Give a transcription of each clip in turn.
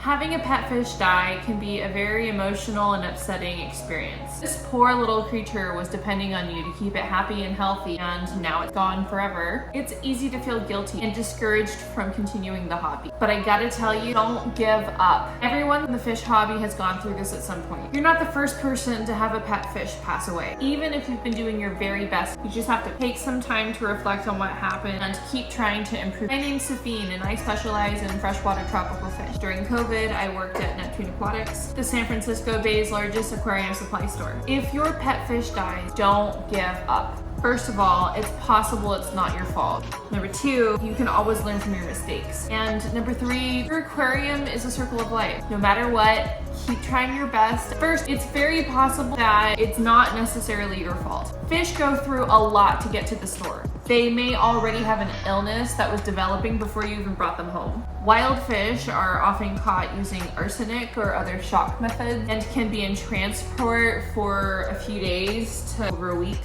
Having a pet fish die can be a very emotional and upsetting experience. This poor little creature was depending on you to keep it happy and healthy, and now it's gone forever. It's easy to feel guilty and discouraged from continuing the hobby. But I gotta tell you, don't give up. Everyone in the fish hobby has gone through this at some point. You're not the first person to have a pet fish pass away. Even if you've been doing your very best, you just have to take some time to reflect on what happened and keep trying to improve. My name's Safine and I specialize in freshwater tropical fish. During COVID, I worked at Neptune Aquatics, the San Francisco Bay's largest aquarium supply store. If your pet fish dies, don't give up. First of all, it's possible it's not your fault. Number two, you can always learn from your mistakes. And number three, your aquarium is a circle of life. No matter what, keep trying your best. First, it's very possible that it's not necessarily your fault. Fish go through a lot to get to the store. They may already have an illness that was developing before you even brought them home. Wild fish are often caught using arsenic or other shock methods and can be in transport for a few days to over a week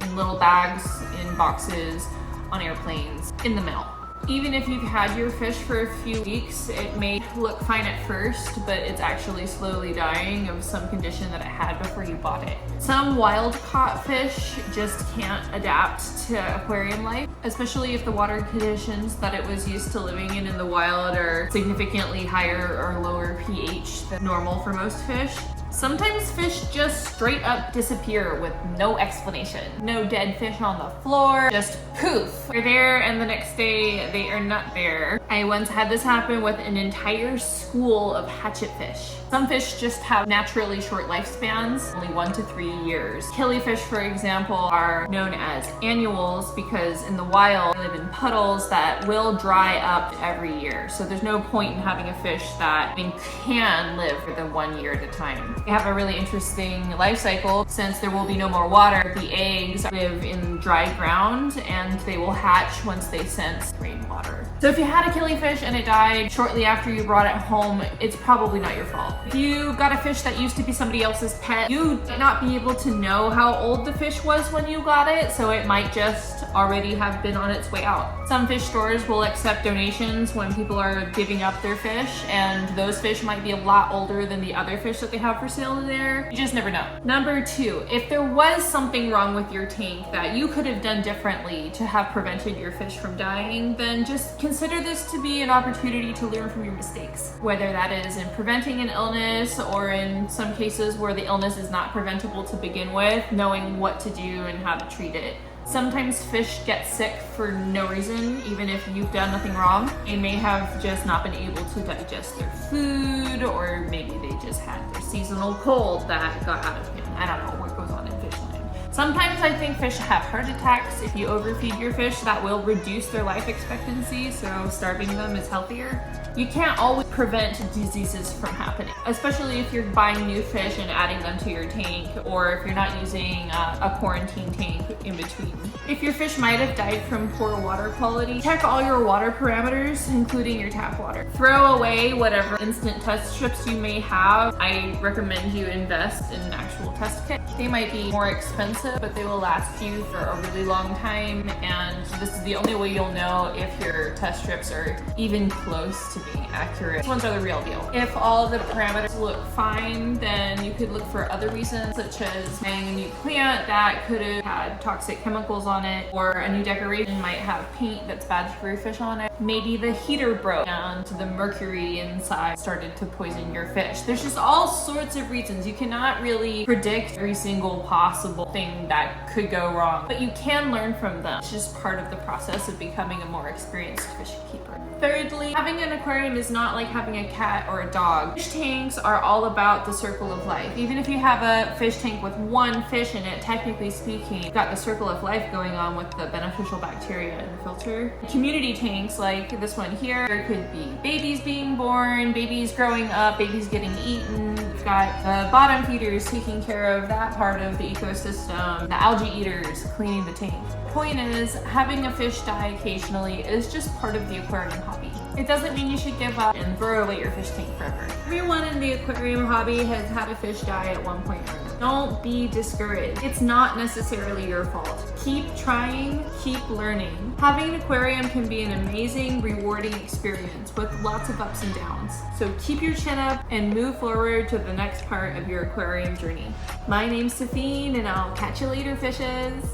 in little bags, in boxes, on airplanes, in the mail. Even if you've had your fish for a few weeks, it may look fine at first, but it's actually slowly dying of some condition that it had before you bought it. Some wild caught fish just can't adapt to aquarium life, especially if the water conditions that it was used to living in the wild are significantly higher or lower pH than normal for most fish. Sometimes fish just straight up disappear with no explanation. No dead fish on the floor, just poof. They're there and the next day they are not there. I once had this happen with an entire school of hatchet fish. Some fish just have naturally short lifespans, only 1 to 3 years. Killifish, for example, are known as annuals because in the wild, they live in puddles that will dry up every year. So there's no point in having a fish that can live for than 1 year at a time. They have a really interesting life cycle. Since there will be no more water, the eggs live in dry ground and they will hatch once they sense rainwater. So if you had a killifish and it died shortly after you brought it home, it's probably not your fault. If you got a fish that used to be somebody else's pet, you might not be able to know how old the fish was when you got it, so it might just already have been on its way out. Some fish stores will accept donations when people are giving up their fish, and those fish might be a lot older than the other fish that they have for sale there. You just never know. Number two, if there was something wrong with your tank that you could have done differently to have prevented your fish from dying, then just consider this to be an opportunity to learn from your mistakes. Whether that is in preventing an illness or in some cases where the illness is not preventable to begin with, knowing what to do and how to treat it. Sometimes fish get sick for no reason, even if you've done nothing wrong. They may have just not been able to digest their food, or maybe they just had their seasonal cold that got out of hand. I don't know what goes on in fish land. Sometimes I think fish have heart attacks. If you overfeed your fish, that will reduce their life expectancy, so starving them is healthier. You can't always prevent diseases from happening, especially if you're buying new fish and adding them to your tank, or if you're not using a quarantine tank in between. If your fish might have died from poor water quality, check all your water parameters, including your tap water. Throw away whatever instant test strips you may have. I recommend you invest in an actual test kit. They might be more expensive, but they will last you for a really long time, and this is the only way you'll know if your test strips are even close to being accurate. These ones are the real deal. If all of the parameters look fine, then you could look for other reasons, such as buying a new plant that could have had toxic chemicals on it, or a new decoration might have paint that's bad for your fish on it. Maybe the heater broke and the mercury inside started to poison your fish. There's just all sorts of reasons. You cannot really predict every single possible thing that could go wrong, but you can learn from them. It's just part of the process of becoming a more experienced fish keeper. Thirdly, having an aquarium is not like having a cat or a dog. Fish tanks are all about the circle of life. Even if you have a fish tank with one fish in it, technically speaking, you've got the circle of life going on with the beneficial bacteria in the filter. Community tanks like this one here, there could be babies being born, babies growing up, babies getting eaten. You've got the bottom feeders taking care of that part of the ecosystem, the algae eaters cleaning the tank. Point is, having a fish die occasionally is just part of the aquarium hobby. It doesn't mean you should give up and throw away your fish tank forever. Everyone in the aquarium hobby has had a fish die at one point or another. Don't be discouraged. It's not necessarily your fault. Keep trying, keep learning. Having an aquarium can be an amazing, rewarding experience with lots of ups and downs. So keep your chin up and move forward to the next part of your aquarium journey. My name's Safine, and I'll catch you later, fishes.